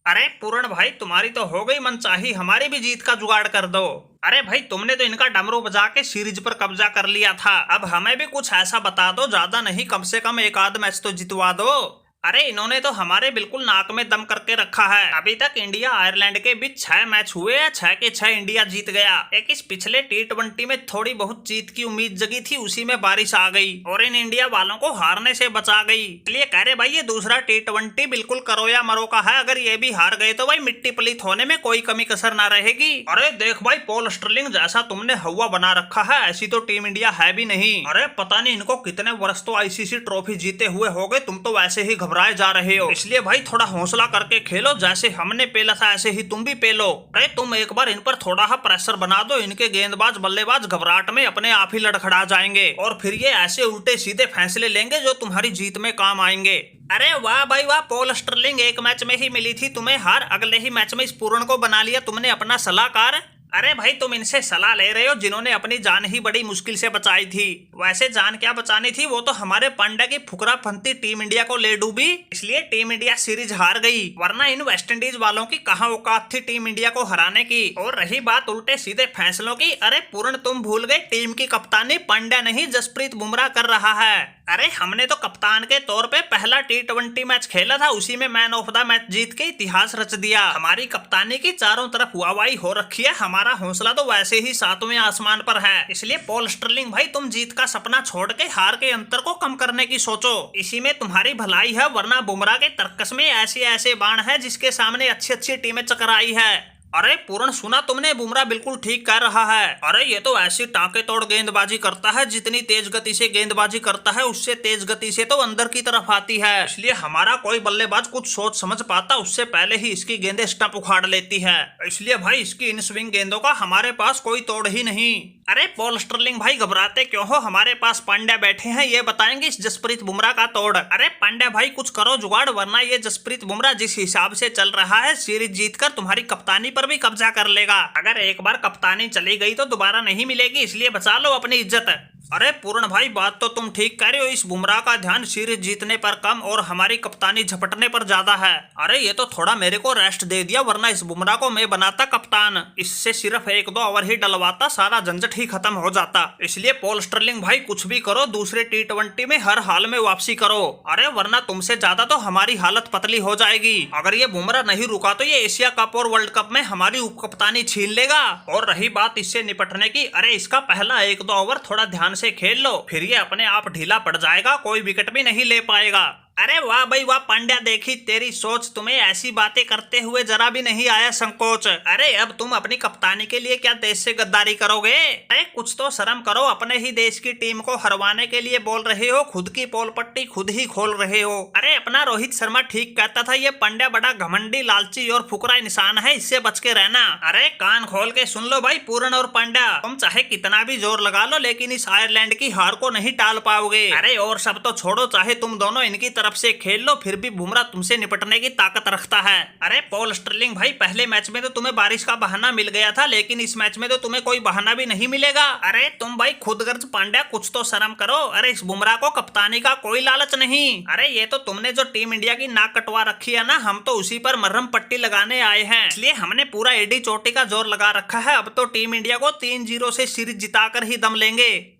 अरे पूर्ण भाई, तुम्हारी तो हो गई मनचाही, हमारी भी जीत का जुगाड़ कर दो। अरे भाई, तुमने तो इनका डमरू बजा के सीरीज पर कब्जा कर लिया था, अब हमें भी कुछ ऐसा बता दो, ज्यादा नहीं कम से कम एक आध मैच तो जितवा दो। अरे इन्होंने तो हमारे बिल्कुल नाक में दम करके रखा है। अभी तक इंडिया आयरलैंड के बीच 6 मैच हुए हैं, 6 के 6 इंडिया जीत गया। एक इस पिछले T20 में थोड़ी बहुत जीत की उम्मीद जगी थी, उसी में बारिश आ गई और इन इंडिया वालों को हारने से बचा गई। इसलिए कह रहे भाई, ये दूसरा T20 बिल्कुल करो या मरो का है। अगर ये भी हार गए तो भाई मिट्टी पलीत होने में कोई कमी कसर ना रहेगी। अरे देख भाई, पॉल स्टर्लिंग जैसा तुमने हवा बना रखा है, ऐसी तो टीम इंडिया है भी नहीं। अरे पता नहीं इनको कितने वर्ष तो आईसीसी ट्रॉफी जीते हुए हो गए, तुम तो वैसे ही घबराए जा रहे हो। इसलिए भाई थोड़ा हौसला करके खेलो, जैसे हमने पेला था ऐसे ही तुम भी पेलो। अरे तुम एक बार इन पर थोड़ा सा प्रेशर बना दो, इनके गेंदबाज बल्लेबाज घबराहट में अपने आप ही लड़खड़ा जाएंगे और फिर ये ऐसे उल्टे सीधे फैसले लेंगे जो तुम्हारी जीत में काम आएंगे। अरे वाह भाई वाह, पॉल स्टर्लिंग एक मैच में ही मिली थी तुम्हें हार, अगले ही मैच में इस पूर्ण को बना लिया तुमने अपना सलाहकार। अरे भाई, तुम इनसे सलाह ले रहे हो जिन्होंने अपनी जान ही बड़ी मुश्किल से बचाई थी। वैसे जान क्या बचानी थी, वो तो हमारे पांड्या की फुकरा फंती टीम इंडिया को ले डूबी, इसलिए टीम इंडिया सीरीज हार गई। वरना इन वेस्ट इंडीज वालों की कहाँ औकात थी टीम इंडिया को हराने की। और रही बात उल्टे सीधे फैसलों की, अरे पूर्ण तुम भूल गए, टीम की कप्तानी पांड्या नहीं जसप्रीत बुमराह कर रहा है। अरे हमने तो कप्तान के तौर पे पहला T20 मैच खेला था, उसी में मैन ऑफ द मैच जीत के इतिहास रच दिया। हमारी कप्तानी की चारों तरफ वाहवाही हो रखी है, हमारा हौसला तो वैसे ही सातवें आसमान पर है। इसलिए पॉल स्टर्लिंग भाई, तुम जीत का सपना छोड़ के हार के अंतर को कम करने की सोचो, इसी में तुम्हारी भलाई है। वरना बुमराह के तर्कस में ऐसे ऐसे बाण है जिसके सामने अच्छी अच्छी टीमें चकराई है। अरे पूर्ण, सुना तुमने, बुमराह बिल्कुल ठीक कह रहा है। अरे ये तो ऐसी टाँके तोड़ गेंदबाजी करता है, जितनी तेज गति से गेंदबाजी करता है उससे तेज गति से तो अंदर की तरफ आती है। इसलिए हमारा कोई बल्लेबाज कुछ सोच समझ पाता उससे पहले ही इसकी गेंदें स्टंप उखाड़ लेती है। इसलिए भाई इसकी इन स्विंग गेंदों का हमारे पास कोई तोड़ ही नहीं। अरे पॉल स्टर्लिंग भाई, घबराते क्यों हो, हमारे पास पांड्या बैठे हैं, ये बताएंगे इस जसप्रीत बुमराह का तोड़। अरे पांड्या भाई कुछ करो जुगाड़, वरना ये जसप्रीत बुमराह जिस हिसाब से चल रहा है, सीरीज जीतकर तुम्हारी कप्तानी पर भी कब्जा कर लेगा। अगर एक बार कप्तानी चली गई तो दोबारा नहीं मिलेगी, इसलिए बचा लो अपनी इज्जत। अरे पूर्ण भाई, बात तो तुम ठीक कह रहे हो, इस बुमराह का ध्यान सीरीज जीतने पर कम और हमारी कप्तानी झपटने पर ज्यादा है। अरे ये तो थोड़ा मेरे को रेस्ट दे दिया, वरना इस बुमराह को मैं बनाता कप्तान, इससे सिर्फ 1-2 ओवर ही डलवाता, सारा झंझट ही खत्म हो जाता। इसलिए पॉल स्टर्लिंग भाई कुछ भी करो, दूसरे T20 में हर हाल में वापसी करो। अरे वरना तुमसे ज्यादा तो हमारी हालत पतली हो जाएगी। अगर ये बुमराह नहीं रुका तो ये एशिया कप और वर्ल्ड कप में हमारी उप कप्तानी छीन लेगा। और रही बात इससे निपटने की, अरे इसका पहला 1-2 ओवर थोड़ा ध्यान से खेल लो, फिर ये अपने आप ढीला पड़ जाएगा, कोई विकेट भी नहीं ले पाएगा। अरे वाह भाई वाह पांड्या, देखी तेरी सोच, तुम्हें ऐसी बातें करते हुए जरा भी नहीं आया संकोच। अरे अब तुम अपनी कप्तानी के लिए क्या देश से गद्दारी करोगे? अरे कुछ तो शर्म करो, अपने ही देश की टीम को हरवाने के लिए बोल रहे हो, खुद की पोल पट्टी खुद ही खोल रहे हो। अरे अपना रोहित शर्मा ठीक कहता था, ये पांड्या बड़ा घमंडी, लालची और फुकरा इंसान है, इससे बच के रहना। अरे कान खोल के सुन लो भाई पूर्ण और पांड्या, तुम चाहे कितना भी जोर लगा लो, लेकिन इस आयरलैंड की हार को नहीं टाल पाओगे। अरे और सब तो छोड़ो, चाहे तुम दोनों इनकी तरफ से खेल लो, फिर भी बुमराह तुमसे निपटने की ताकत रखता है। अरे पॉल स्टर्लिंग भाई, पहले मैच में तो तुम्हें बारिश का बहाना मिल गया था, लेकिन इस मैच में तो तुम्हें कोई बहाना भी नहीं मिलेगा। अरे तुम भाई खुदगर्ज पांड्या, कुछ तो शर्म करो। अरे इस बुमराह को कप्तानी का कोई लालच नहीं। अरे ये तो तुमने जो टीम इंडिया की नाक कटवा रखी है ना, हम तो उसी पर मरहम पट्टी लगाने आए हैं, इसलिए हमने पूरा एडी चोटी का जोर लगा रखा है। अब तो टीम इंडिया को 3-0 से सीरीज जिताकर ही दम लेंगे।